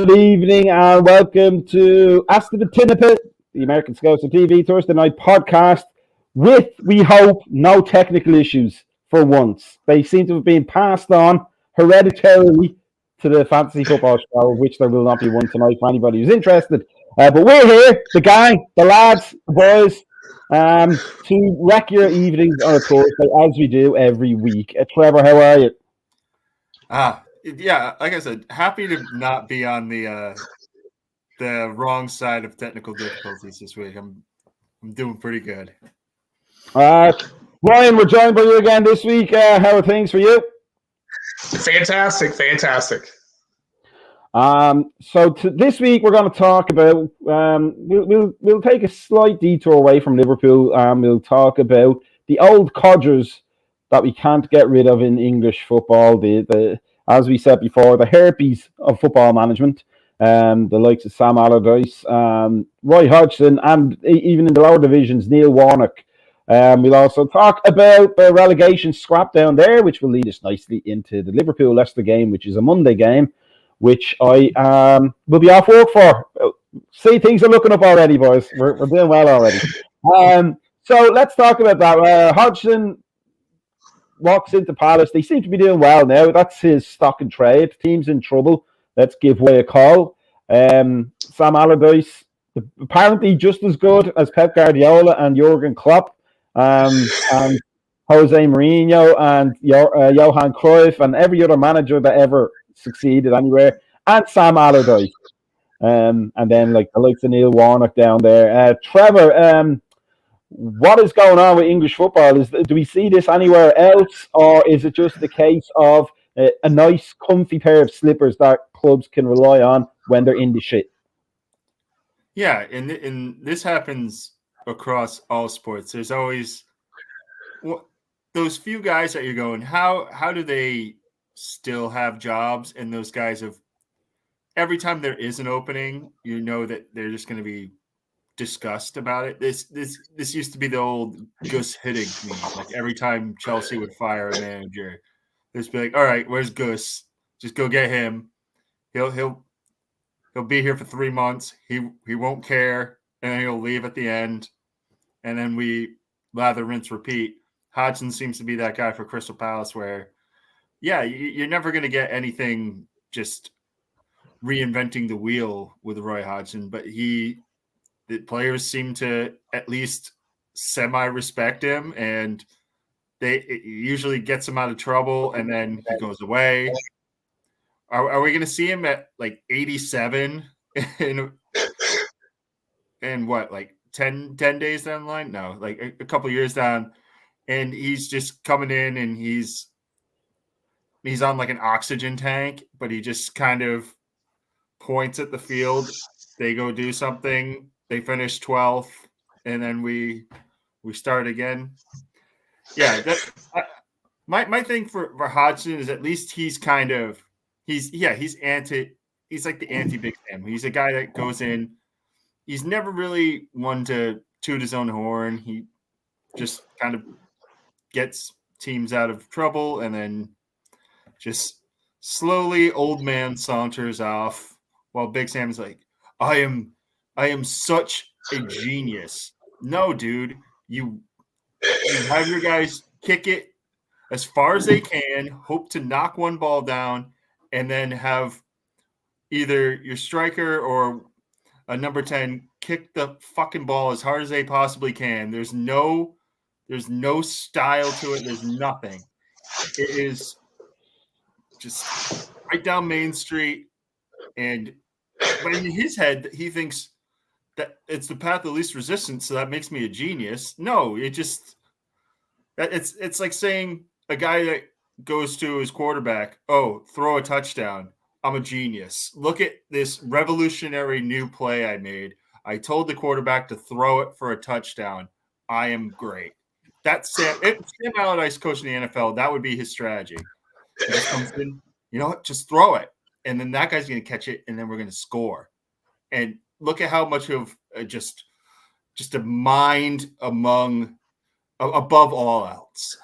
Good evening and welcome to ASTV, the American Scouts of TV Thursday night podcast with, we hope, no technical issues for once. They seem to have been passed on hereditarily to the fantasy football show, of which there will not be one tonight for anybody who's interested. But we're here, the gang, the lads, the boys, to wreck your evenings on a Thursday as we do every week. Trevor, how are you? Yeah, like I said, happy to not be on the wrong side of technical difficulties this week. I'm doing pretty good. Ryan, we're joined by you again this week. How are things for you? Fantastic. So this week we're going to talk about. We'll take a slight detour away from Liverpool. We'll talk about the old codgers that we can't get rid of in English football. The as we said before, the herpes of football management. The likes of Sam Allardyce, Roy Hodgson, and even in the lower divisions, Neil Warnock. We'll also talk about the relegation scrap down there, which will lead us nicely into the Liverpool-Leicester game, which is a Monday game, which I will be off work for. See, things are looking up already, boys. We're doing well already. So let's talk about that. Hodgson walks into Palace. They seem to be doing well now. That's his stock and trade. Team's in trouble. Let's give Way a call. Sam Allardyce, apparently just as good as Pep Guardiola and Jurgen Klopp, and Jose Mourinho and Johan Cruyff and every other manager that ever succeeded anywhere, and Sam Allardyce. And then like the likes of Neil Warnock down there. Trevor, what is going on with English football? Do we see this anywhere else, or is it just the case of a nice, comfy pair of slippers that clubs can rely on when they're in the shit? Yeah, and this happens across all sports. There's always those few guys that you're going, how do they still have jobs? And those guys have, every time there is an opening, you know that they're just going to be discussed about it. This used to be the old Gus Hiddink meme. Like every time Chelsea would fire a manager, they'd be like, "All right, where's Gus? Just go get him. He'll be here for 3 months. He won't care, and then he'll leave at the end, and then we lather, rinse, repeat." Hodgson seems to be that guy for Crystal Palace, where you're never going to get anything just reinventing the wheel with Roy Hodgson, but the players seem to at least semi-respect him, and it usually gets him out of trouble, and then he goes away. Are we going to see him at like 87 in what, like 10 days down the line? No, like a couple years down, and he's just coming in and he's on like an oxygen tank, but he just kind of points at the field. They go do something. They finish 12th, and then we start again. Yeah, my thing for Hodgson is at least he's kind of he's like the anti-Big Sam. He's a guy that goes in. He's never really one to toot his own horn. He just kind of gets teams out of trouble and then just slowly old man saunters off while Big Sam is like, I am such a genius. No, dude, you have your guys kick it as far as they can, hope to knock one ball down, and then have either your striker or a number 10 kick the fucking ball as hard as they possibly can. There's no style to it. There's nothing. It is just right down Main Street, but in his head, he thinks that it's the path of least resistance, so that makes me a genius. No, it's like saying a guy that goes to his quarterback, "Oh, throw a touchdown. I'm a genius. Look at this revolutionary new play I made. I told the quarterback to throw it for a touchdown. I am great." That's Sam Allardyce coaching the NFL. That would be his strategy. He just comes in, you know what? Just throw it, and then that guy's going to catch it, and then we're going to score. And look at how much of just a mind above all else.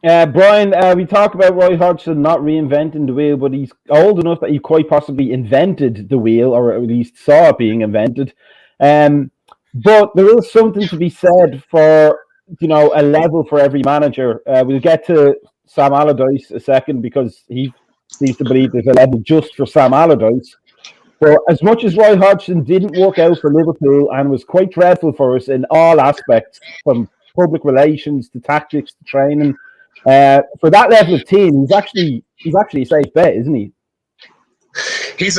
Brian, we talk about Roy Hodgson not reinventing the wheel, but he's old enough that he quite possibly invented the wheel, or at least saw it being invented. Um, but there is something to be said for a level for every manager. We'll get to Sam Allardyce a second because he seems to believe there's a level just for Sam Allardyce. But as much as Roy Hodgson didn't work out for Liverpool and was quite dreadful for us in all aspects, from public relations to tactics to training, for that level of team, he's actually a safe bet, isn't he? He's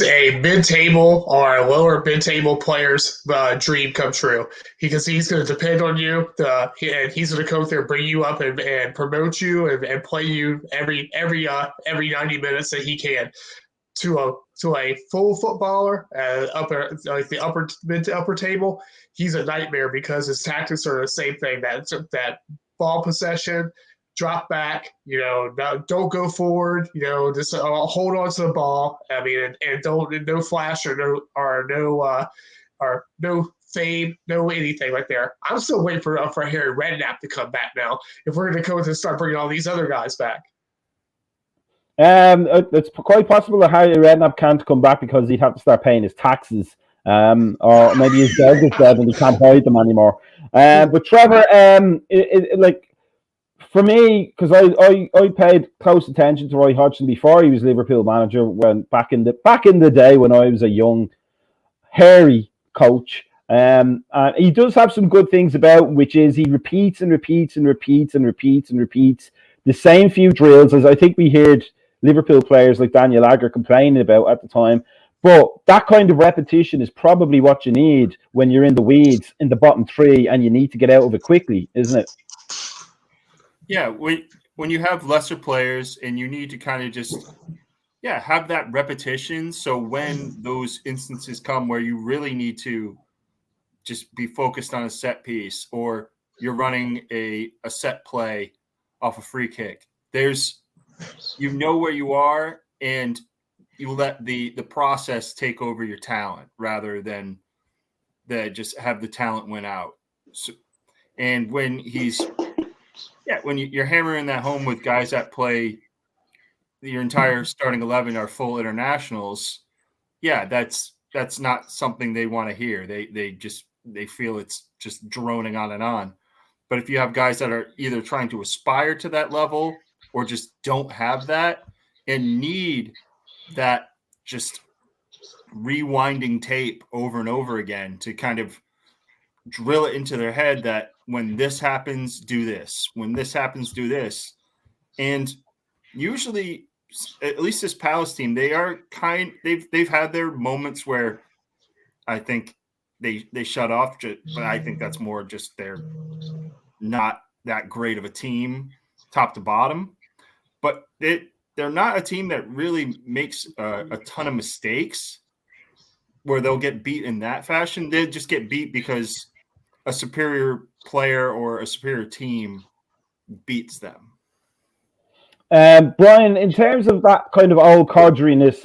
a mid-table or a lower mid-table player's dream come true because he's going to depend on you. And he's going to come there, bring you up, and promote you and play you every 90 minutes that he can. To a full footballer, like the upper mid to upper table, he's a nightmare because his tactics are the same thing. That ball possession, drop back, don't go forward, just hold on to the ball. I mean, and don't no flash or no fame, no anything like there. I'm still waiting for Harry Redknapp to come back now. If we're going to go and start bringing all these other guys back. It's quite possible that Harry Redknapp can't come back because he'd have to start paying his taxes. Or maybe his dog is dead and he can't hide them anymore. But Trevor, like for me, because I paid close attention to Roy Hodgson before he was Liverpool manager, when back in the day when I was a young, hairy coach. And he does have some good things about him, which is he repeats and repeats and repeats and repeats and repeats the same few drills, as I think we heard Liverpool players like Daniel Agger complaining about at the time. But that kind of repetition is probably what you need when you're in the weeds in the bottom three and you need to get out of it quickly, isn't it? Yeah, when you have lesser players and you need to kind of just have that repetition. So when those instances come where you really need to just be focused on a set piece, or you're running a set play off a free kick, you know where you are, and you let the process take over your talent rather than just have the talent win out. So, and when you're hammering that home with guys that play your entire starting 11 are full internationals, that's not something they want to hear. They feel it's just droning on and on. But if you have guys that are either trying to aspire to that level or just don't have that and need that just rewinding tape over and over again to kind of drill it into their head that when this happens, do this. When this happens, do this. And usually, at least this Palace team, they've had their moments where I think they shut off, but I think that's more just they're not that great of a team top to bottom. But they're not a team that really makes a ton of mistakes where they'll get beat in that fashion. They just get beat because a superior player or a superior team beats them. Brian, in terms of that kind of old codgeriness,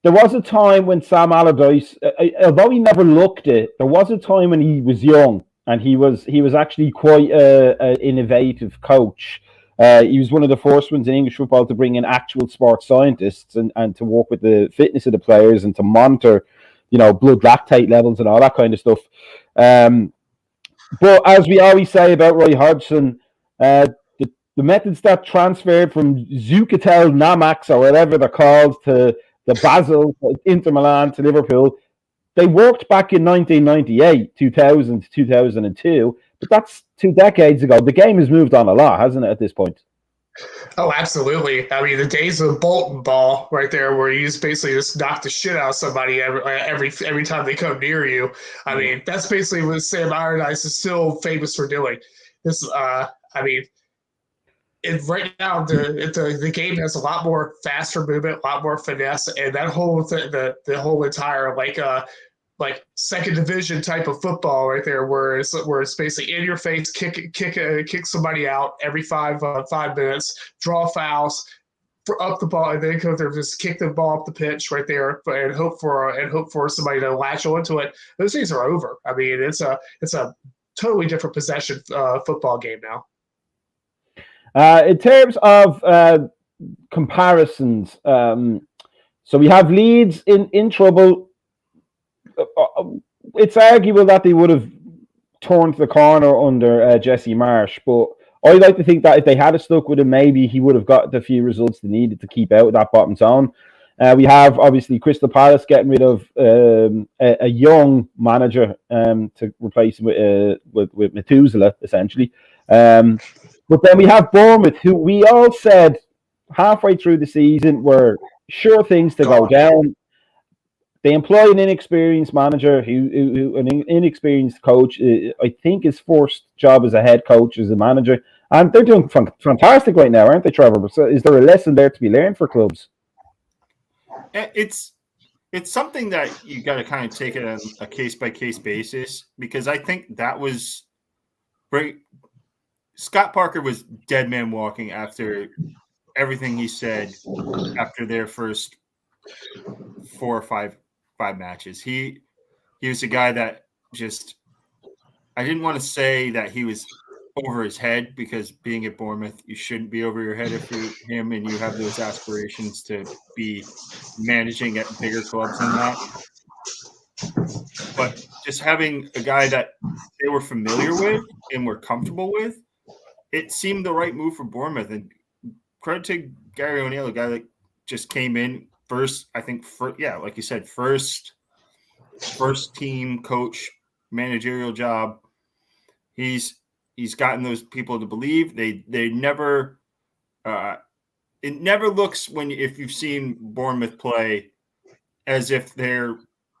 there was a time when Sam Allardyce, although he never looked it, there was a time when he was young and he was actually quite an innovative coach. He was one of the first ones in English football to bring in actual sports scientists and to work with the fitness of the players and to monitor, blood lactate levels and all that kind of stuff. But as we always say about Roy Hodgson, the methods that transferred from Zucatel Namax or whatever they're called to the Basel, Inter Milan to Liverpool, they worked back in 1998, 2000, 2002, but that's 2 decades ago. The game has moved on a lot, hasn't it, at this point? Oh, absolutely. I mean, the days of Bolton ball right there, where you just basically just knock the shit out of somebody every time they come near you. I mean, that's basically what Sam Allardyce is still famous for doing. Right now the game has a lot more faster movement, a lot more finesse, and that whole the whole entire like second division type of football right there, where it's basically in your face, kick somebody out every 5 minutes, draw fouls, up the ball, and then go there, just kick the ball up the pitch right there, and hope for somebody to latch onto it. Those things are over. I mean, it's a totally different possession football game now. In terms of comparisons, so we have Leeds in trouble. It's arguable that they would have turned the corner under Jesse Marsh, but I like to think that if they had stuck with him, maybe he would have got the few results they needed to keep out of that bottom zone. We have obviously Crystal Palace getting rid of a young manager to replace him with Methuselah, essentially. But then we have Bournemouth, who we all said halfway through the season were sure things to go down. They employ an inexperienced manager, who an inexperienced coach. I think his first job as a head coach as a manager, and they're doing fantastic right now, aren't they, Trevor? So is there a lesson there to be learned for clubs? It's something that you got to kind of take it on a case by case basis, because I think that was great. Scott Parker was dead man walking after everything he said after their first 4 or 5 matches. He was a guy that just, I didn't want to say that he was over his head, because being at Bournemouth, you shouldn't be over your head if you're him and you have those aspirations to be managing at bigger clubs than that. But just having a guy that they were familiar with and were comfortable with, it seemed the right move for Bournemouth. And credit to Gary O'Neill, a guy that just came in first, I think, like you said, first team coach, managerial job. He's gotten those people to believe. They never it never looks, if you've seen Bournemouth play, as if they're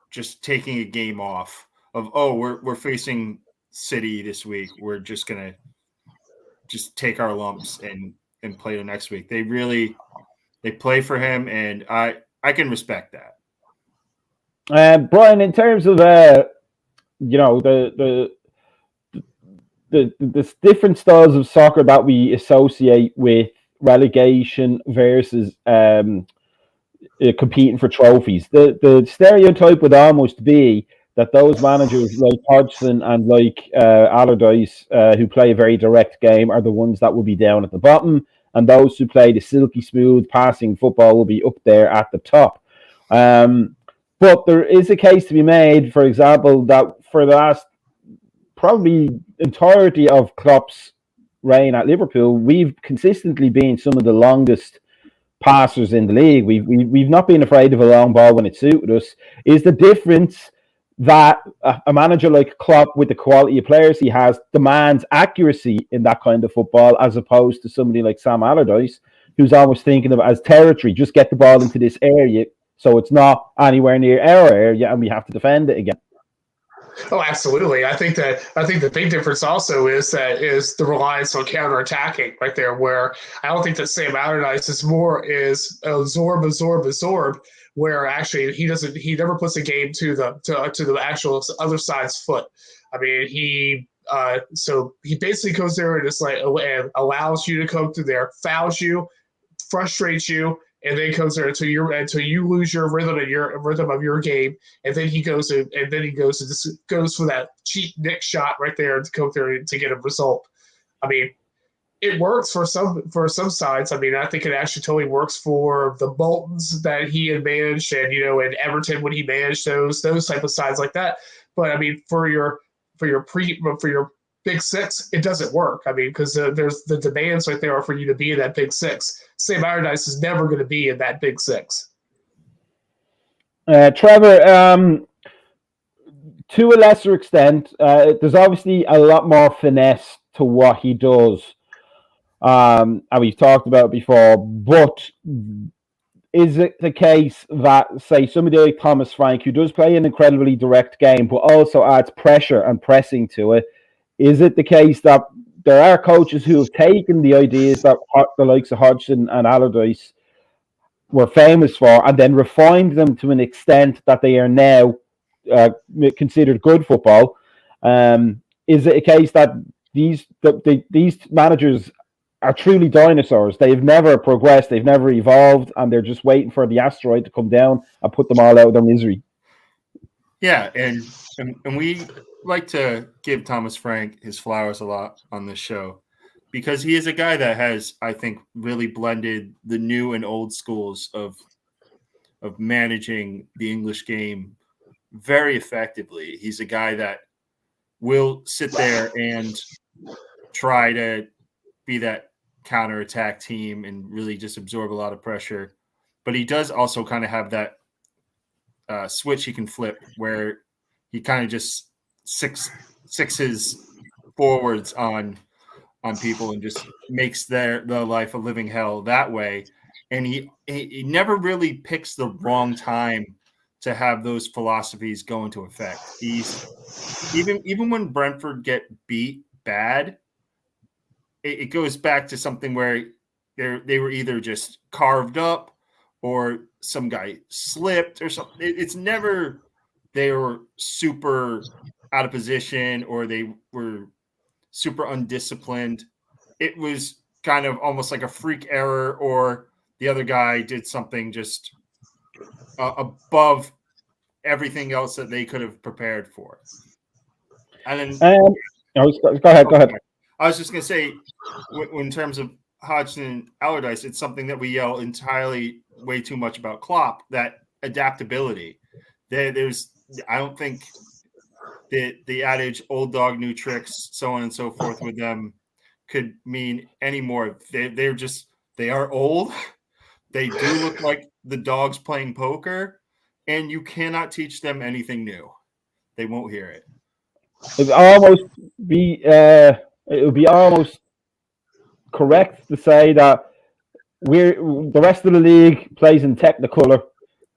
just taking a game off of, oh, we're facing City this week, we're just gonna just take our lumps and play the next week. They play for him, and I can respect that. Brian, in terms of the different styles of soccer that we associate with relegation versus competing for trophies, the stereotype would almost be that those managers like Hodgson and like Allardyce, who play a very direct game, are the ones that will be down at the bottom, and those who play the silky smooth passing football will be up there at the top. But there is a case to be made, for example, that for the last probably entirety of Klopp's reign at Liverpool, we've consistently been some of the longest passers in the league. We've not been afraid of a long ball when it suited us. Is the difference that a manager like Klopp, with the quality of players he has, demands accuracy in that kind of football, as opposed to somebody like Sam Allardyce, who's always thinking of it as territory, just get the ball into this area so it's not anywhere near our area and we have to defend it again. Oh, absolutely. I think the big difference also is the reliance on counterattacking right there, where I don't think that Sam Allardyce is absorb, where actually he never puts a game to the actual other side's foot. I mean, he basically goes there and just and allows you to come through there, fouls you, frustrates you, and then comes there until you lose your rhythm of your game, and then he goes for that cheap nick shot right there to come there to get a result. I mean, it works for some sides. I mean, I think it actually totally works for the Boltons that he had managed, and and Everton when he managed those type of sides like that. But I mean, for your Big Six, it doesn't work. I mean, because there's the demands right there for you to be in that Big Six. Sam Allardyce is never going to be in that Big Six. Trevor, to a lesser extent, there's obviously a lot more finesse to what he does. And we've talked about it before, but is it the case that, say, somebody like Thomas Frank, who does play an incredibly direct game, but also adds pressure and pressing to it, is it the case that there are coaches who have taken the ideas that the likes of Hodgson and Allardyce were famous for and then refined them to an extent that they are now considered good football? Is it a case that these managers are truly dinosaurs? They've never progressed, they've never evolved, and they're just waiting for the asteroid to come down and put them all out of their misery? Yeah, and we like to give Thomas Frank his flowers a lot on this show. because he is a guy that has, I think, really blended the new and old schools of managing the English game very effectively. He's a guy that will sit there and try to be that counterattack team and really just absorb a lot of pressure. But he does also kind of have that switch he can flip where he kind of just sixes forwards on people and just makes their life a living hell that way. And he never really picks the wrong time to have those philosophies go into effect. He's even when Brentford get beat bad, it goes back to something where they were either just carved up or some guy slipped or something. It's never they were super out of position or they were super undisciplined. It was kind of almost like a freak error or the other guy did something just above everything else that they could have prepared for. And then go ahead. I was just going to say, in terms of Hodgson and Allardyce, it's something that we yell entirely way too much about Klopp, that adaptability. I don't think the adage old dog, new tricks, so on and so forth with them could mean any more. They are old. They do look like the dogs playing poker, and you cannot teach them anything new. They won't hear it. It would be almost correct to say that the rest of the league plays in Technicolor,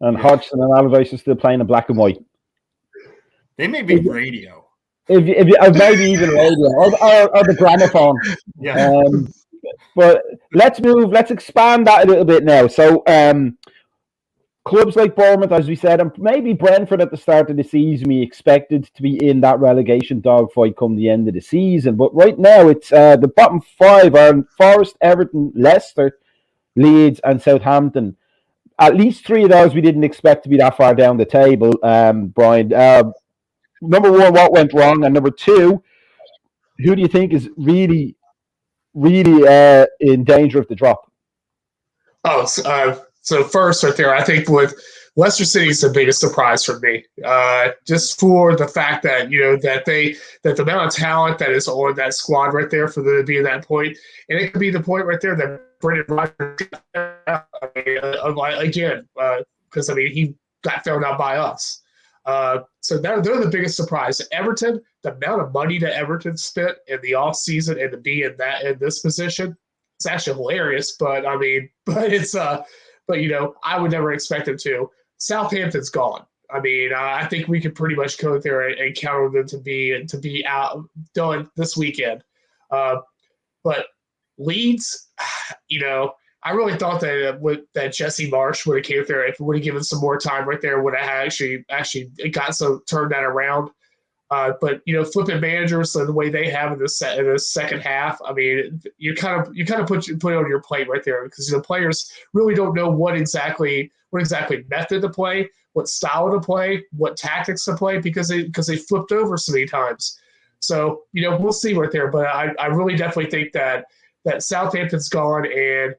and Hodgson and Allardyce are still playing in black and white. They may be radio. Maybe even radio or the gramophone. Yeah. But let's expand that a little bit now. So clubs like Bournemouth, as we said, and maybe Brentford at the start of the season, we expected to be in that relegation dogfight come the end of the season. But right now, it's the bottom five are Forest, Everton, Leicester, Leeds, and Southampton. At least three of those we didn't expect to be that far down the table, Brian. Number one, what went wrong? And number two, who do you think is really, really in danger of the drop? So first, right there, I think with Leicester City is the biggest surprise for me. Just for the fact that that the amount of talent that is on that squad right there for them to be at that point, and it could be the point right there that Brendan Rodgers again, because he got found out by us. So they're the biggest surprise. Everton, the amount of money that Everton spent in the offseason and to be in this position, it's actually hilarious. But it's But I would never expect them to. Southampton's gone. I think we could pretty much go there and count on them to be out done this weekend. But Leeds, I really thought that Jesse Marsh would have came there if we would have given some more time right there. Would have actually turned that around. But flipping managers the way they have in the second half, you kind of put it on your plate right there because the players really don't know what exactly method to play, what style to play, what tactics to play because they flipped over so many times. So we'll see right there, but I really definitely think that Southampton's gone and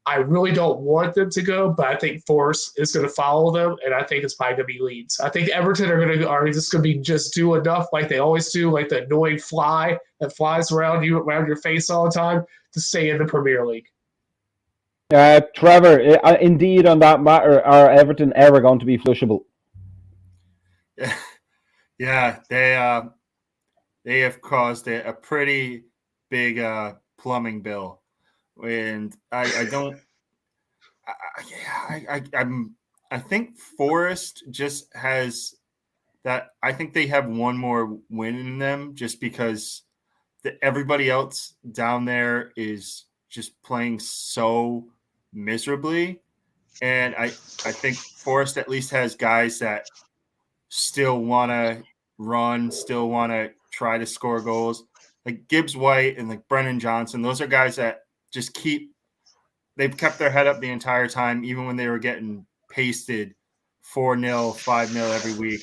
I really don't want them to go, but I think Forest is going to follow them, and I think it's probably going to be Leeds. I think Everton are just going to do enough like they always do, like the annoying fly that flies around your face all the time to stay in the Premier League. Trevor, indeed, on that matter, are Everton ever going to be flushable? Yeah, they have caused a pretty big plumbing bill. And I think Forest just has that. I think they have one more win in them just because everybody else down there is just playing so miserably. And I think Forest at least has guys that still want to run, still want to try to score goals. Like Gibbs White and like Brennan Johnson, those are guys that just they've kept their head up the entire time, even when they were getting pasted 4-0, 5-0 every week.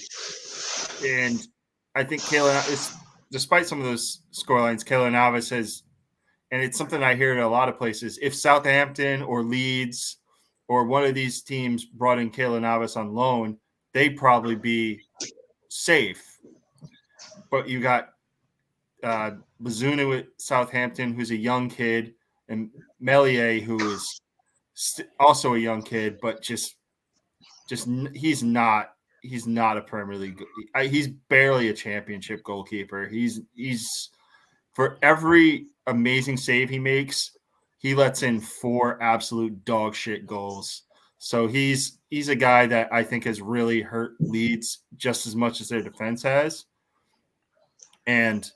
And I think despite some of those scorelines, Keylor Navas and it's something I hear in a lot of places. If Southampton or Leeds or one of these teams brought in Keylor Navas on loan, they'd probably be safe. But you got Bazunu at Southampton, who's a young kid, and Melier, who is also a young kid, but just he's not a Premier League. He's barely a championship goalkeeper. He's for every amazing save he makes, he lets in 4 absolute dog shit goals. So he's a guy that I think has really hurt Leeds just as much as their defense has. And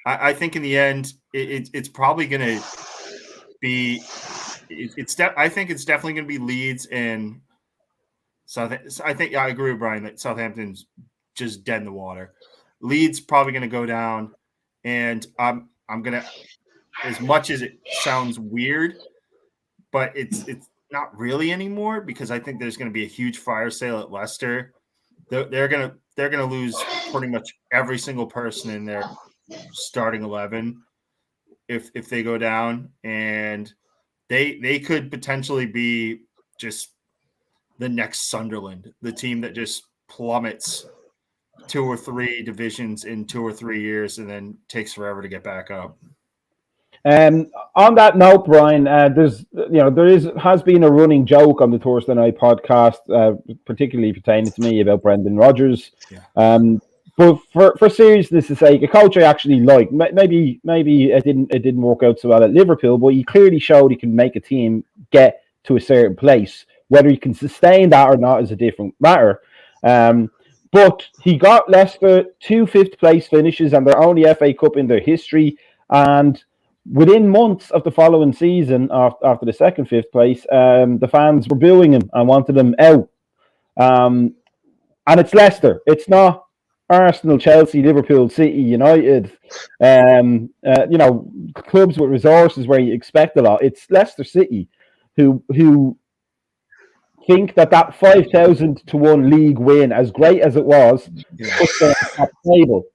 I think in the end, it's probably going to be. I think it's definitely going to be Leeds and I think I agree with Brian that Southampton's just dead in the water. Leeds probably going to go down, and I'm going to, as much as it sounds weird, but it's not really anymore, because I think there's going to be a huge fire sale at Leicester. They're going to lose pretty much every single person in their starting 11 if they go down, and they could potentially be just the next Sunderland, the team that just plummets 2 or 3 divisions in 2 or 3 years and then takes forever to get back up. On that note, Brian, has been a running joke on the Thursday Night podcast, particularly pertaining to me, about Brendan Rodgers. Yeah. But for seriousness' sake, a coach I actually like. Maybe it didn't work out so well at Liverpool, but he clearly showed he can make a team get to a certain place. Whether he can sustain that or not is a different matter. But he got Leicester 2 fifth-place finishes and their only FA Cup in their history. And within months of the following season, after the second fifth place, the fans were booing him and wanted him out. And it's Leicester. It's not Arsenal, Chelsea, Liverpool, City, United. Clubs with resources where you expect a lot. It's Leicester City who think that 5,000 to 1 league win, as great as it was, puts them at the table.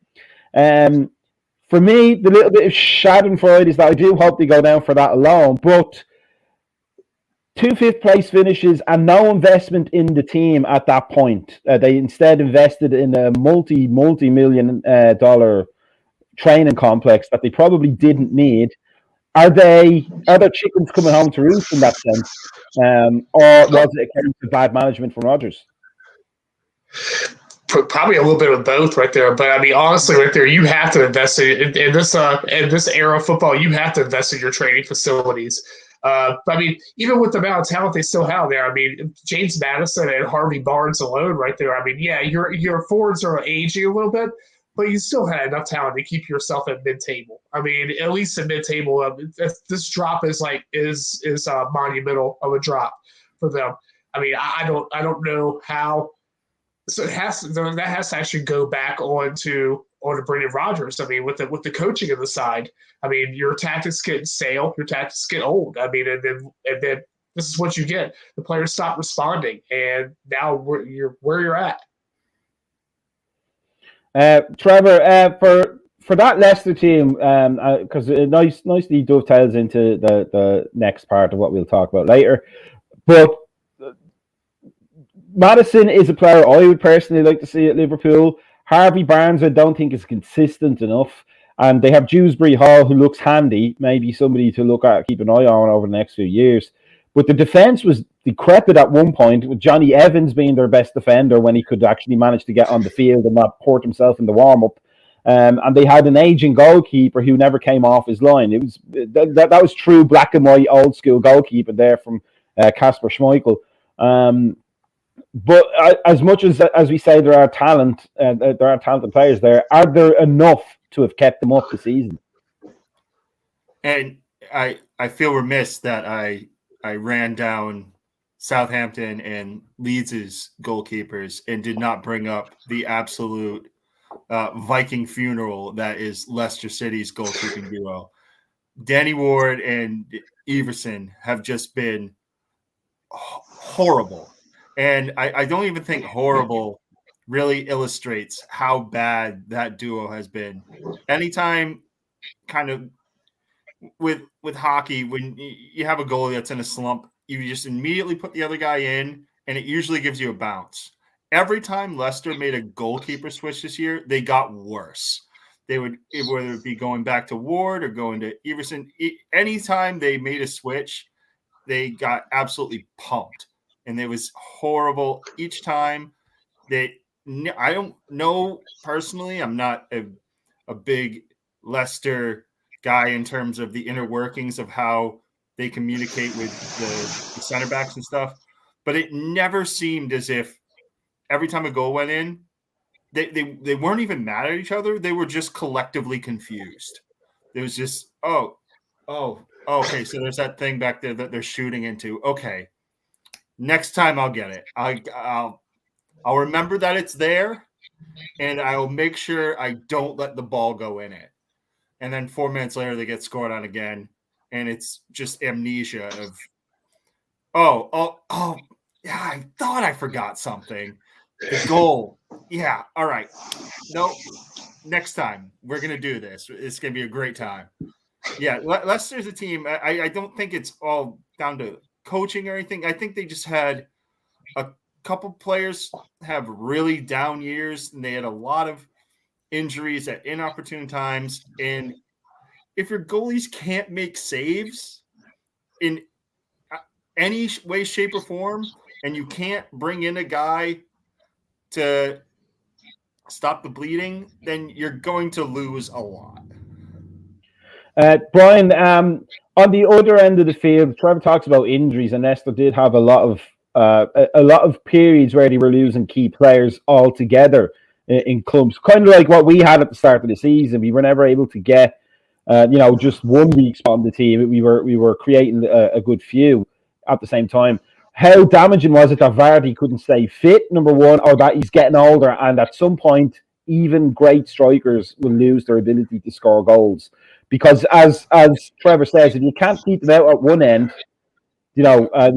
For me, the little bit of schadenfreude is that I do hope they go down for that alone, but 2 fifth-place finishes and no investment in the team at that point. They instead invested in a multi-million dollar training complex that they probably didn't need. Are there chickens coming home to roost in that sense? Or was it a case of bad management from Rodgers? Probably a little bit of both right there. But I mean, honestly, right there, you have to invest in this era of football. You have to invest in your training facilities. I mean, even with the amount of talent they still have there, I mean, James Maddison and Harvey Barnes alone right there. I mean, yeah, your forwards are aging a little bit, but you still had enough talent to keep yourself at mid-table. I mean, at least at mid-table, this drop is monumental of a drop for them. I mean, I don't know how. So that has to actually go back onto Brendan Rodgers. I mean, with the coaching of the side, I mean, your tactics get stale, your tactics get old. I mean, and then this is what you get. The players stop responding, and now where you're at. Trevor, for that Leicester team, because it nicely dovetails into the next part of what we'll talk about later, but Maddison is a player I would personally like to see at Liverpool. Harvey Barnes, I don't think is consistent enough. And they have Dewsbury Hall, who looks handy, maybe somebody to look at, keep an eye on over the next few years. But the defence was decrepit at one point, with Johnny Evans being their best defender when he could actually manage to get on the field and not port himself in the warm-up. And they had an aging goalkeeper who never came off his line. It was that was true black and white old school goalkeeper there from Kasper Schmeichel. But as much as we say there are talented players there, are there enough to have kept them up this season? And I feel remiss that I ran down Southampton and Leeds' goalkeepers and did not bring up the absolute Viking funeral that is Leicester City's goalkeeping duo. Danny Ward and Everson have just been horrible. And I don't even think horrible really illustrates how bad that duo has been. Anytime kind of with hockey, when you have a goalie that's in a slump, you just immediately put the other guy in, and it usually gives you a bounce. Every time Leicester made a goalkeeper switch this year, they got worse. They would, whether it be going back to Ward or going to Everson, anytime they made a switch, they got absolutely pumped, and it was horrible each time. I don't know personally. I'm not a big Leicester guy in terms of the inner workings of how they communicate with the center backs and stuff, but it never seemed as if every time a goal went in, they weren't even mad at each other. They were just collectively confused. It was just, okay, so there's that thing back there that they're shooting into. Okay, next time I'll get it. I'll remember that it's there, and I'll make sure I don't let the ball go in it. And then 4 minutes later, they get scored on again, and it's just amnesia of, yeah, I thought I forgot something. The goal. Yeah, all right. No, next time we're going to do this. It's going to be a great time. Yeah, Leicester's a team. I don't think it's all down to coaching or anything. I think they just had a couple players have really down years, and they had a lot of injuries at inopportune times. And if your goalies can't make saves in any way, shape, or form, and you can't bring in a guy to stop the bleeding, then you're going to lose a lot. Brian, on the other end of the field, Trevor talks about injuries, and Leicester did have a lot of periods where they were losing key players altogether in clubs, kind of like what we had at the start of the season. We were never able to get, just 1 week spot on the team. We were creating a good few at the same time. How damaging was it that Vardy couldn't stay fit, number one, or that he's getting older, and at some point, even great strikers will lose their ability to score goals? Because as Trevor says, if you can't keep them out at one end, you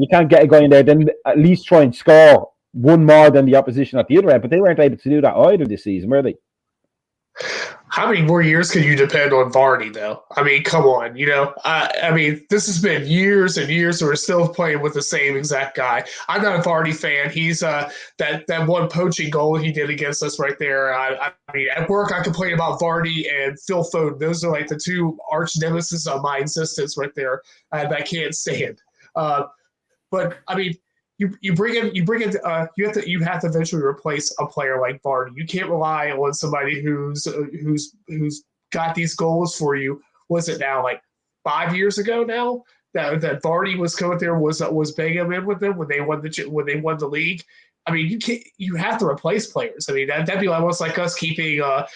can't get a guy in there, then at least try and score one more than the opposition at the other end. But they weren't able to do that either this season, were they? How many more years can you depend on Vardy, though? I mean, come on. I mean, this has been years and years, and we're still playing with the same exact guy. I'm not a Vardy fan. He's that one poaching goal he did against us right there. I mean, at work, I complain about Vardy and Phil Foden. Those are like the two arch nemesis of my existence right there that I can't stand. But I mean, you have to eventually replace a player like Vardy. You can't rely on somebody who's got these goals for you. Was it now like 5 years ago now that Vardy was coming there was banging them in with them when they won the league? I mean, you have to replace players. I mean, that'd be almost like us keeping around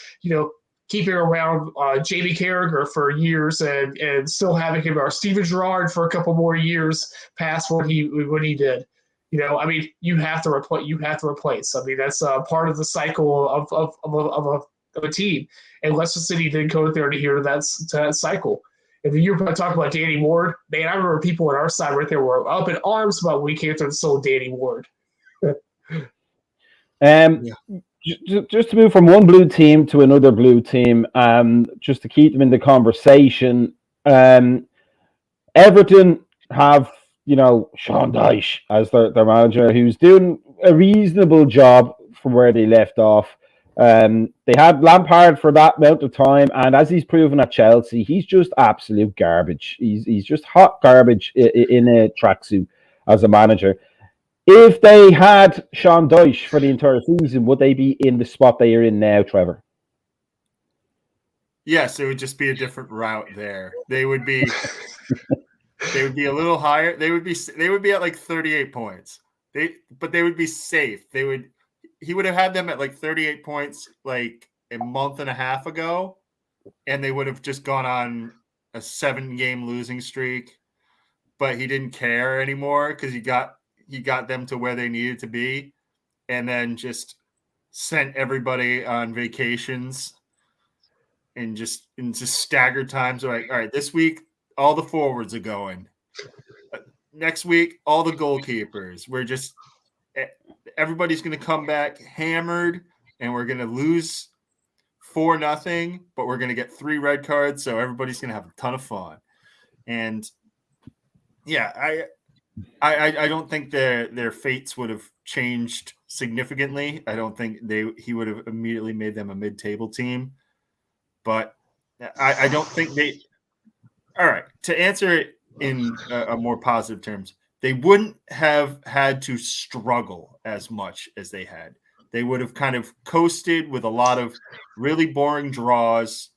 Jamie Carragher for years and still having him, or Steven Gerrard for a couple more years past what he did. I mean, you have to replace. I mean, that's part of the cycle of a team. And Leicester City didn't go there to hear that cycle. And then you're talking about Danny Ward. Man, I remember people on our side right there were up in arms about when we came through and sold Danny Ward. Just to move from one blue team to another blue team, just to keep them in the conversation, Everton have Sean Dyche as their manager, who's doing a reasonable job from where they left off. They had Lampard for that amount of time, and as he's proven at Chelsea, he's just absolute garbage. He's just hot garbage in a tracksuit as a manager. If they had Sean Dyche for the entire season, would they be in the spot they are in now, Trevor? Yes, it would just be a different route there. They would be a little higher. They would be at like 38 points. But they would be safe. He would have had them at like 38 points like a month and a half ago, and they would have just gone on a 7-game losing streak. But he didn't care anymore because he got them to where they needed to be, and then just sent everybody on vacations and just staggered times. Like, all right, this week all the forwards are going. Next week, all the goalkeepers. Everybody's going to come back hammered, and we're going to lose 4-0, but we're going to get 3 red cards, so everybody's going to have a ton of fun. And yeah, I don't think their fates would have changed significantly. I don't think he would have immediately made them a mid-table team, but I don't think they. All right, to answer it in a more positive terms, they wouldn't have had to struggle as much as they had. They would have kind of coasted with a lot of really boring draws,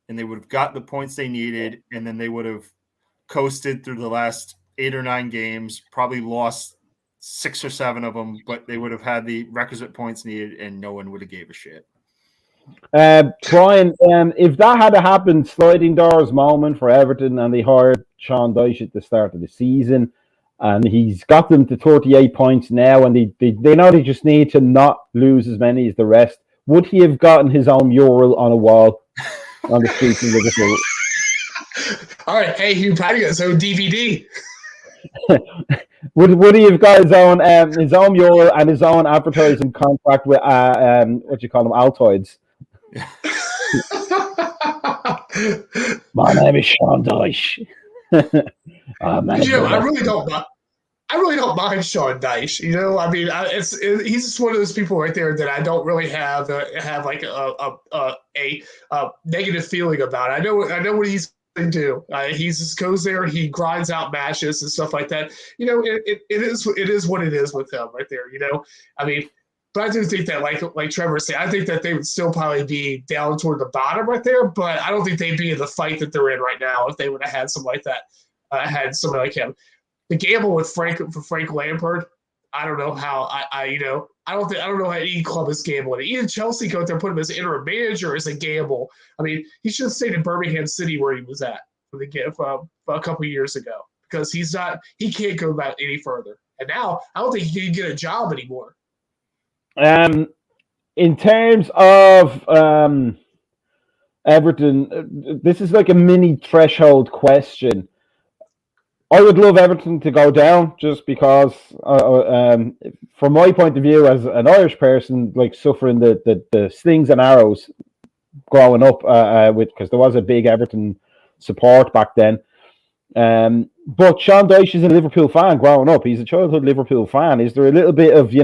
and they would have got the points they needed, and then they would have coasted through the last 8 or 9 games, probably lost 6 or 7 of them, but they would have had the requisite points needed, and no one would have gave a shit. Brian, if that had happened, sliding doors moment for Everton, and they hired Sean Dyche at the start of the season, and he's got them to 38 points now, and they know they just need to not lose as many as the rest. Would he have gotten his own mural on a wall on the streets of Liverpool? All right, hey, he probably got his own DVD. Would he have got his own mural and his own advertising contract with what you call them, Altoids? My name is Sean Dyche. I really don't. I really don't mind Sean Dyche. I mean, he's just one of those people right there that I don't really have like a negative feeling about. I know what he's going to do. He just goes there, he grinds out matches and stuff like that. It is what it is with him right there. I mean. But I do think that, like Trevor said, I think that they would still probably be down toward the bottom right there. But I don't think they'd be in the fight that they're in right now if they would have had something like that, had somebody like him. The gamble with Frank Lampard, I don't know how. I don't know how any club is gambling. Even Chelsea go out there put him as interim manager as a gamble. I mean, he should have stayed in Birmingham City where he was at for a couple of years ago because he can't go back any further. And now I don't think he can get a job anymore. In terms of Everton, this is like a mini threshold question. I would love Everton to go down just because, from my point of view, as an Irish person, like suffering the slings and arrows growing up, because there was a big Everton support back then. But Sean Dyche is a Liverpool fan growing up. He's a childhood Liverpool fan. Is there a little bit of, you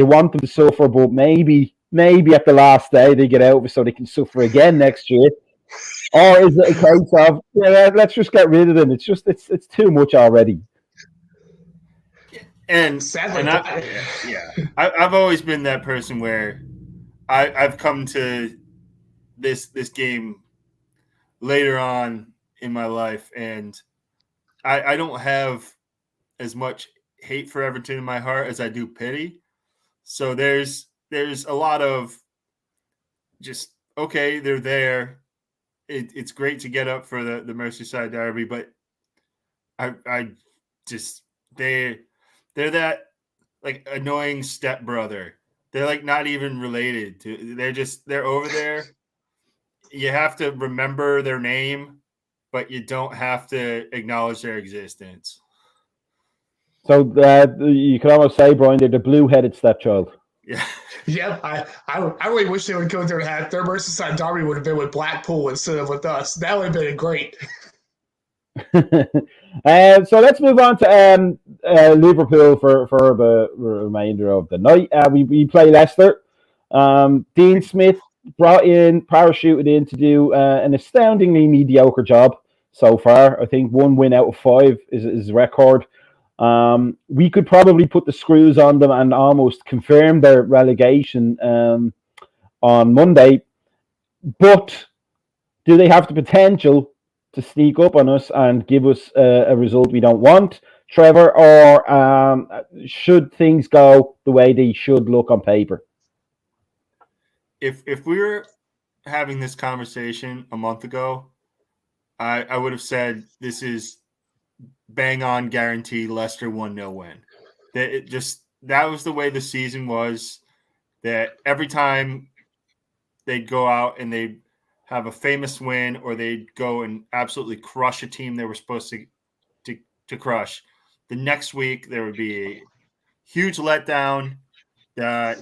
want them to suffer, but maybe at the last day they get out of it so they can suffer again next year? Or is it a case of, let's just get rid of them? It's just, it's too much already. And I've always been that person where I've come to this game later on in my life, and I don't have as much hate for Everton in my heart as I do pity. So there's a lot of just, okay, they're there. It's great to get up for the Merseyside derby, but I just they're that like annoying stepbrother. They're like not even related to. They're over there. You have to remember their name, but you don't have to acknowledge their existence. So you could almost say, Brian, they're the blue-headed stepchild. Yeah. Yeah, I really wish they would go there and have their Merseyside derby would have been with Blackpool instead of with us. That would have been great. So let's move on to Liverpool for the remainder of the night. We play Leicester. Dean Smith parachuted in to do an astoundingly mediocre job so far. I think 1 win out of 5 is his record. We could probably put the screws on them and almost confirm their relegation on Monday. But do they have the potential to sneak up on us and give us a result we don't want, Trevor? Or should things go the way they should look on paper? If we were having this conversation a month ago, I would have said this is bang on guarantee Leicester 1-0 win. That was the way the season was. That every time they'd go out and they'd have a famous win, or they'd go and absolutely crush a team they were supposed to crush, the next week there would be a huge letdown. That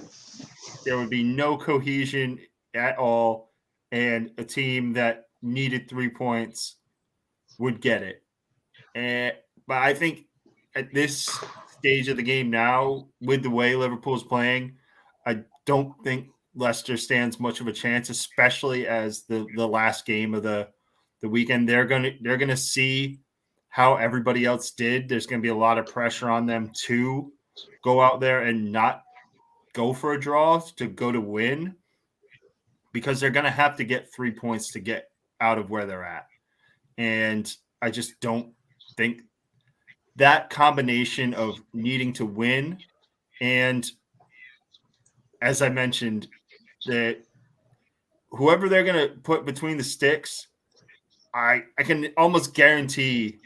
there would be no cohesion at all, and a team that needed 3 points would get it. But I think at this stage of the game now, with the way Liverpool's playing, I don't think Leicester stands much of a chance, especially as the last game of the weekend. They're gonna see how everybody else did. There's gonna be a lot of pressure on them to go out there and not go for a draw, to go to win, because they're gonna have to get 3 points to get out of where they're at. And I just don't think that combination of needing to win and, as I mentioned, that whoever they're going to put between the sticks, I can almost guarantee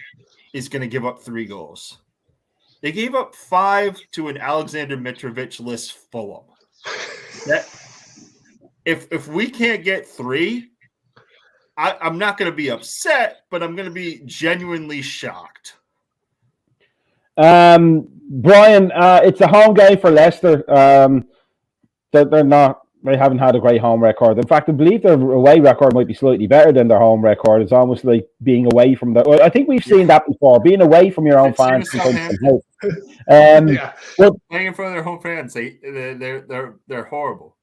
is going to give up 3 goals. They gave up 5 to an Alexander Mitrovic-less Fulham. That if we can't get 3, I'm not going to be upset, but I'm going to be genuinely shocked. Brian, it's a home game for Leicester. They haven't had a great home record. In fact, I believe their away record might be slightly better than their home record. It's almost like being away from the. I think we've seen that before. Being away from your own fans. Yeah. But playing in front of their home fans, they're horrible.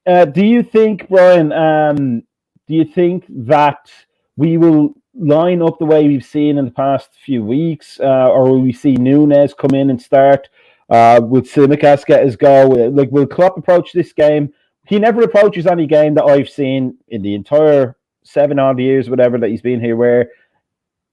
Do you think, Brian? Do you think that we will line up the way we've seen in the past few weeks, or will we see Nunes come in and start? Will Tsimikas get his go? Like, will Klopp approach this game? He never approaches any game that I've seen in the entire 7 odd years, whatever, that he's been here, where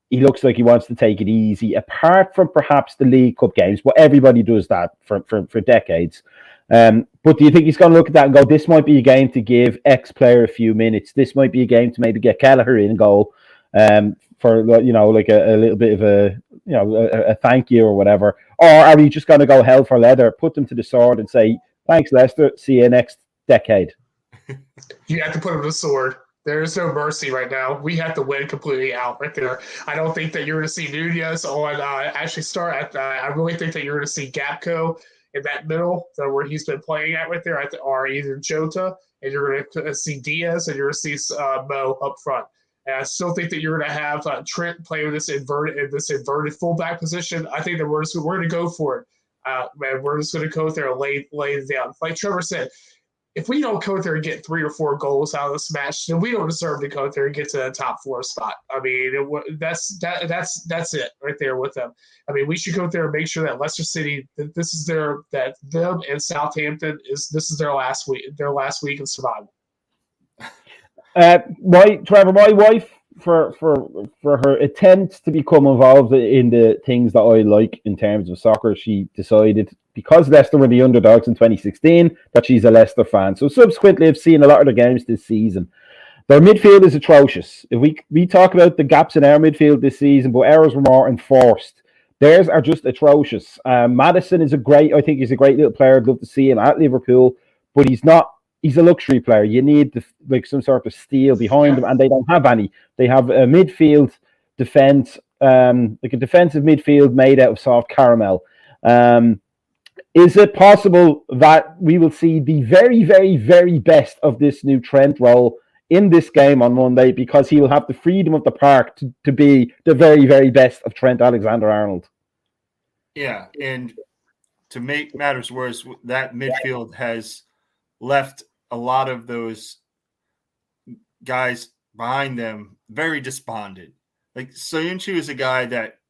he looks like he wants to take it easy, apart from perhaps the League Cup games, but everybody does that for decades. But do you think he's going to look at that and go, this might be a game to give X player a few minutes? This might be a game to maybe get Kelleher in goal for, like a little bit of a thank you or whatever? Or are we just going to go hell for leather, put them to the sword and say, thanks, Leicester, see you next decade? You have to put them to the sword. There is no mercy right now. We have to win completely out right there. I don't think that you're going to see Nunez on actually start at. I really think that you're going to see Gapco in that middle, where he's been playing at right there, or either Jota, and you're going to see Diaz, and you're going to see Mo up front. And I still think that you're going to have Trent play with this inverted fullback position. I think that we're going to go for it. Man, we're just going to go there and lay it down. Like Trevor said, if we don't go there and get 3 or 4 goals out of this match, then we don't deserve to go there and get to the top 4 spot. I mean, that's it right there with them. I mean, we should go there and make sure that Leicester City, this is them and Southampton this is their last week in survival. My wife, for her attempts to become involved in the things that I like in terms of soccer, she decided, because Leicester were the underdogs in 2016, that she's a Leicester fan. So subsequently, I've seen a lot of the games this season. Their midfield is atrocious. If we talk about the gaps in our midfield this season, but ours were more enforced. Theirs are just atrocious. Maddison is I think he's a great little player. I'd love to see him at Liverpool, but he's not. He's a luxury player. You need some sort of steel behind them, and they don't have any. They have a midfield defense, like a defensive midfield made out of soft caramel. Is it possible that we will see the very, very, very best of this new Trent role in this game on Monday, because he will have the freedom of the park to be the very, very best of Trent Alexander-Arnold? Yeah, and to make matters worse, that midfield has left a lot of those guys behind them very despondent. Like, Soyuncu is a guy that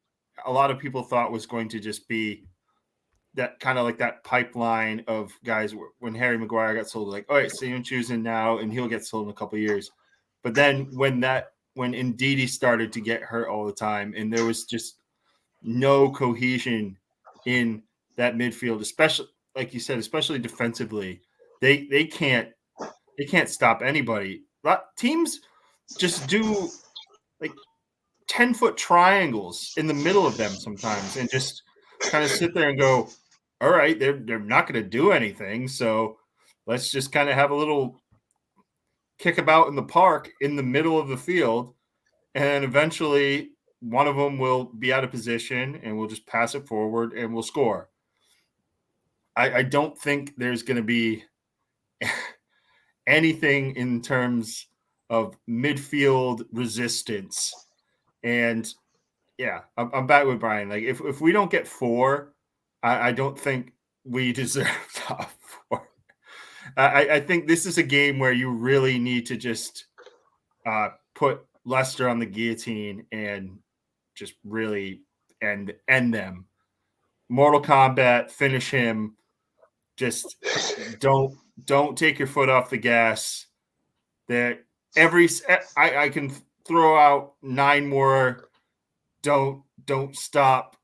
a lot of people thought was going to just be that kind of like that pipeline of guys. When Harry Maguire got sold, like, all right, Soyuncu's in now and he'll get sold in a couple of years. But then when Ndidi started to get hurt all the time, and there was just no cohesion in that midfield, especially, like you said, especially defensively, they can't stop anybody. Teams just do like 10-foot triangles in the middle of them sometimes, and just kind of sit there and go, all right, they're not going to do anything, so let's just kind of have a little kickabout in the park in the middle of the field, and eventually one of them will be out of position and we'll just pass it forward and we'll score. I don't think there's going to be anything in terms of midfield resistance. And Yeah, I'm back with Brian. Like, if we don't get 4, I don't think we deserve top 4. I think this is a game where you really need to just put Leicester on the guillotine and just really end them. Mortal Kombat, finish him. Just don't take your foot off the gas. That I can throw out 9 more. Don't stop.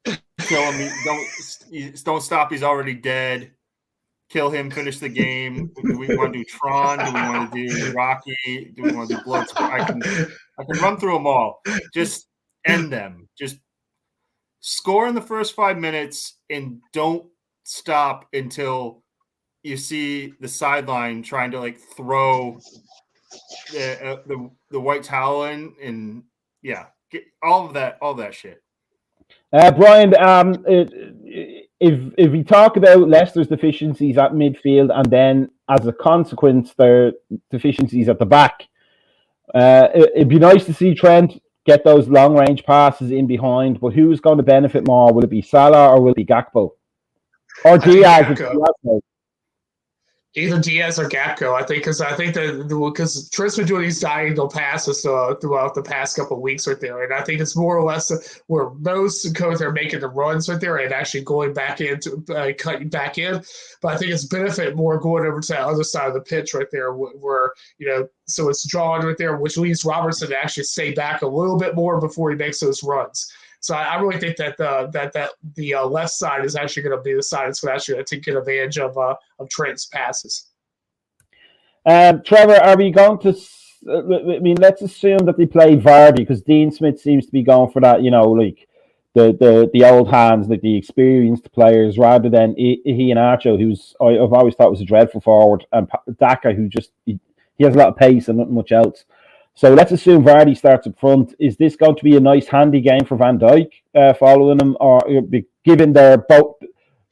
Kill him. Don't stop. He's already dead. Kill him. Finish the game. Do we want to do Tron? Do we want to do Rocky? Do we want to do Bloodsport? I can run through them all. Just end them. Just score in the first 5 minutes and don't stop until you see the sideline trying to like throw the white towel in, and yeah, get all that shit. Brian, if we talk about Leicester's deficiencies at midfield and then as a consequence their deficiencies at the back, it'd be nice to see Trent get those long range passes in behind, but who's going to benefit more? Will it be Salah or will it be Gakpo? Or Diaz? Either Diaz or Gakpo, I think, because Trent's been doing these diagonal passes throughout the past couple of weeks right there, and I think it's more or less where most coaches are making the runs right there and actually going back into cutting back in. But I think it's benefit more going over to the other side of the pitch right there, where so it's drawn right there, which leaves Robertson to actually stay back a little bit more before he makes those runs. So I really think that the left side is actually going to be the side that's actually to get advantage of Trent's passes. Trevor, are we going to? I mean, let's assume that they play Vardy because Dean Smith seems to be going for that. Like the old hands, like the experienced players, rather than Iheanacho, who's I've always thought was a dreadful forward, and Daka, who just he has a lot of pace and not much else. So let's assume Vardy starts up front. Is this going to be a nice, handy game for Van Dijk following him, or given their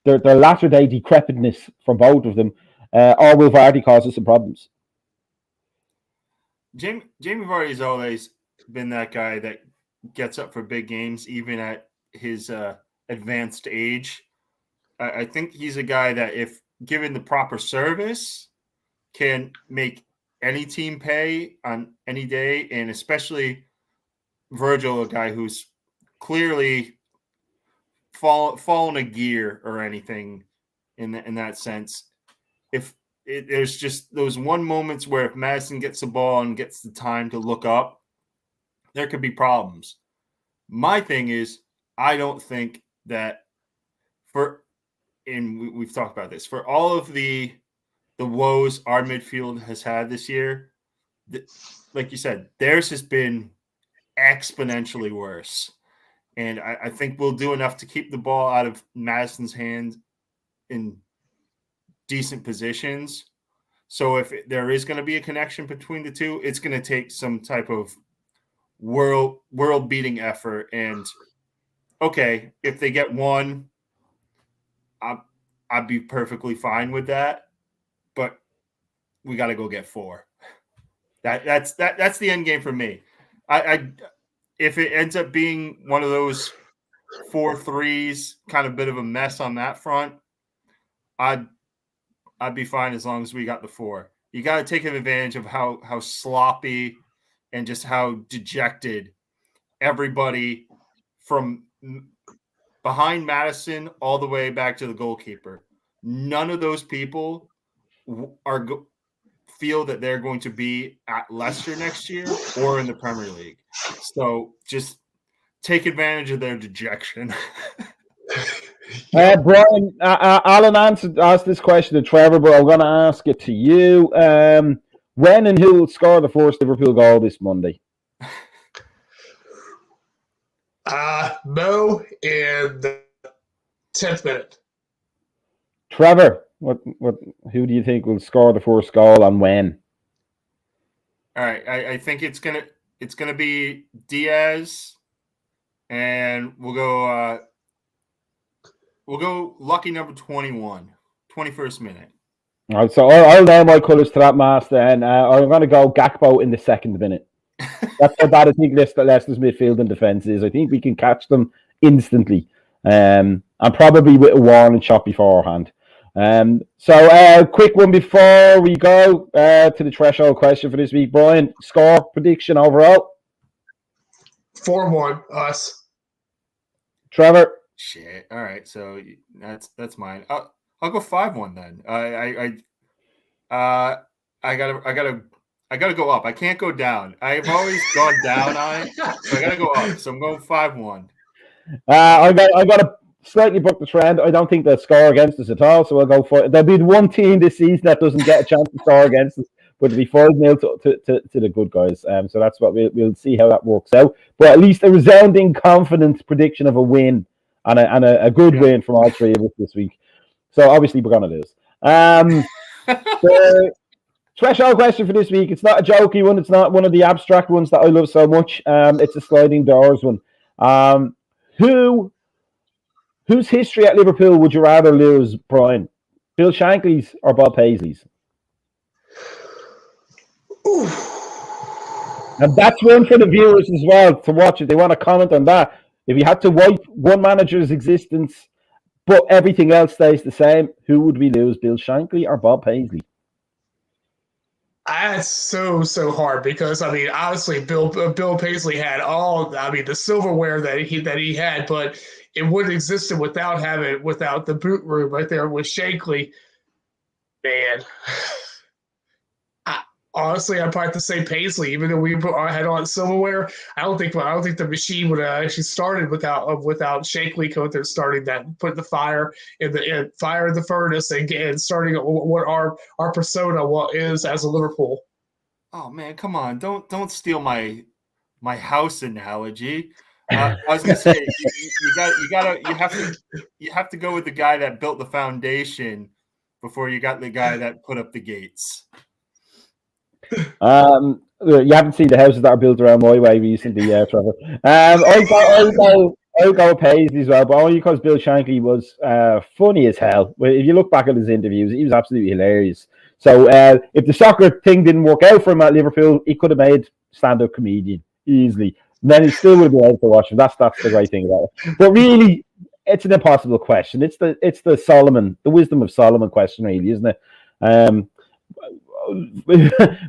latter-day decrepitness from both of them, or will Vardy cause us some problems? Jamie Vardy's always been that guy that gets up for big games, even at his advanced age. I think he's a guy that, if given the proper service, can make any team pay on any day, and especially Virgil, a guy who's clearly fallen a gear or anything in that sense. There's just those one moments where if Madison gets the ball and gets the time to look up, there could be problems. My thing is, I don't think that we've talked about this, for all of the woes our midfield has had this year, like you said, theirs has been exponentially worse. And I think we'll do enough to keep the ball out of Madison's hands in decent positions. So if there is going to be a connection between the two, it's going to take some type of world-beating effort. And, okay, if they get one, I'd be perfectly fine with that. But we got to go get 4. That's the end game for me. If it ends up being one of those 4-3s, kind of bit of a mess on that front, I'd be fine as long as we got the 4. You got to take advantage of how sloppy and just how dejected everybody from behind Madison all the way back to the goalkeeper. None of those people feel that they're going to be at Leicester next year or in the Premier League. So just take advantage of their dejection. Brian, Alan asked this question to Trevor, but I'm going to ask it to you. When and who will score the first Liverpool goal this Monday? Mo in the 10th minute. Trevor, who do you think will score the first goal and when? All right, I think it's gonna be Diaz, and we'll go lucky number 21, 21st minute. All right, so I'll name my colours to that, Master, and I'm going to go Gakpo in the 2nd minute. That's how bad I think Leicester's midfield and defence is. I think we can catch them instantly, and probably with a warning shot beforehand. So quick one before we go to the threshold question for this week. Brian, score prediction overall? 4-1, us. Trevor? Shit. All right, so that's mine. I'll go 5-1 then. I gotta go up. I can't go down. I've always gone down on it, so I gotta go up. So I'm going 5-1. I got to slightly buck the trend. I don't think they'll score against us at all, so I'll go for. There'll be one team this season that doesn't get a chance to score against us, but it'll be 5-0 to the good guys. So that's what we'll see how that works out. But at least a resounding, confident prediction of a win and a good win from all three of us this week. So obviously we're gonna lose. The threshold question for this week. It's not a jokey one. It's not one of the abstract ones that I love so much. It's a sliding doors one. Whose history at Liverpool would you rather lose, Brian? Bill Shankly's or Bob Paisley's? Ooh. And that's one for the viewers as well to watch if they want to comment on that. If you had to wipe one manager's existence, but everything else stays the same, who would we lose, Bill Shankly or Bob Paisley? That's so hard because obviously Bill Paisley had the silverware that he had, but it wouldn't have existed without the boot room right there with Shankly. Man, honestly, I'd probably have to say Paisley, even though we had on silverware. I don't think the machine would have actually started without Shankly coming there, starting that, putting the fire in the furnace and starting what our persona is as a Liverpool. Oh man, come on! Don't steal my house analogy. I was gonna say you have to go with the guy that built the foundation before you got the guy that put up the gates. You haven't seen the houses that are built around my way recently, Trevor. I'll go Paisley as well, but only because Bill Shankly was funny as hell. If you look back at his interviews, he was absolutely hilarious. So if the soccer thing didn't work out for him at Liverpool, he could have made stand-up comedian easily. And then he still would have been able to watch him. That's the great thing about it. But really, it's an impossible question. It's the wisdom of Solomon question, really, isn't it?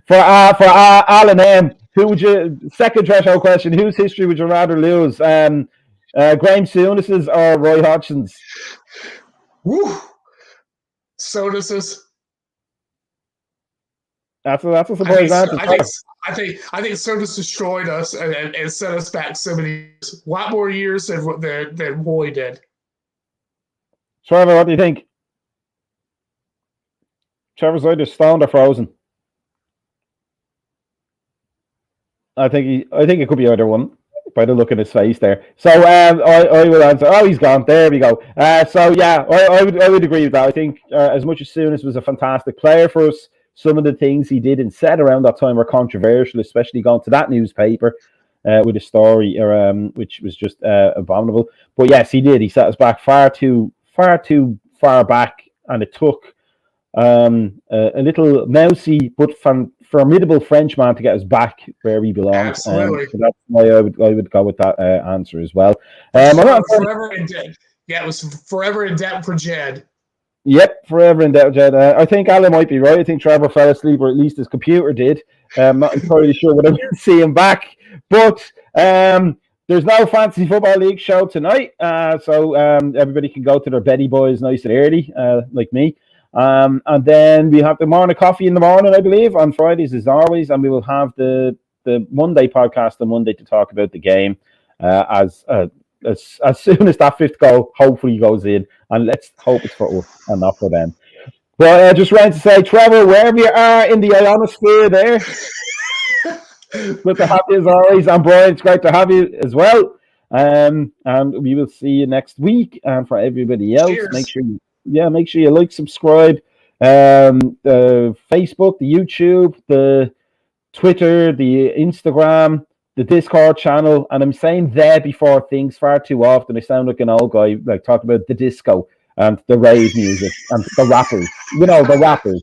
For Alan M, who would you second threshold question? Whose history would you rather lose? Graham Souness's or Roy Hodgson's? Woo! Souness's. That's a surprise answer. I think Souness destroyed us and set us back so many years, a lot more years than Roy did. Trevor, what do you think? Trevor's either stoned or frozen. I think it could be either one by the look in his face there. So I will answer. Oh, he's gone. There we go. So yeah, I would agree with that. I think as much as Souness was a fantastic player for us, some of the things he did and said around that time were controversial, especially going to that newspaper with a story which was just abominable. But yes, he did. He set us back far too far back, and it took a little mousy but formidable Frenchman to get us back where we belong. Absolutely. So that's why I would go with that answer as well. Forever in debt. Yeah, it was forever in debt for Jed. Yep, forever in debt, Jed. I think Alan might be right. I think Trevor fell asleep, or at least his computer did. I'm not entirely sure whether we'll see him back. But there's no Fantasy Football League show tonight, so everybody can go to their Betty Boys nice and early, like me. And then we have the morning coffee in the morning, I believe, on Fridays as always, and we will have the Monday podcast on Monday to talk about the game as soon as that fifth goal hopefully goes in, and let's hope it's for us and not for them. But just wanted to say, Trevor, wherever you are in the ionosphere there, good to have you as always, and Brian, it's great to have you as well. And we will see you next week. And for everybody else, Cheers. make sure you like, subscribe, the Facebook, the YouTube, the Twitter, the Instagram, the Discord channel. And I'm saying there before things far too often. I sound like an old guy, like talking about the disco and the rave music and the rappers. You know, the rappers.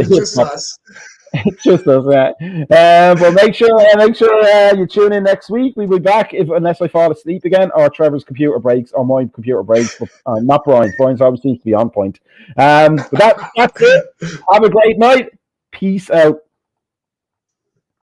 Just us. It's just us, but make sure you tune in next week. We'll be back unless I fall asleep again, or Trevor's computer breaks, or my computer breaks, but not Brian's. Brian's obviously seems to be on point. But that's it. Have a great night. Peace out.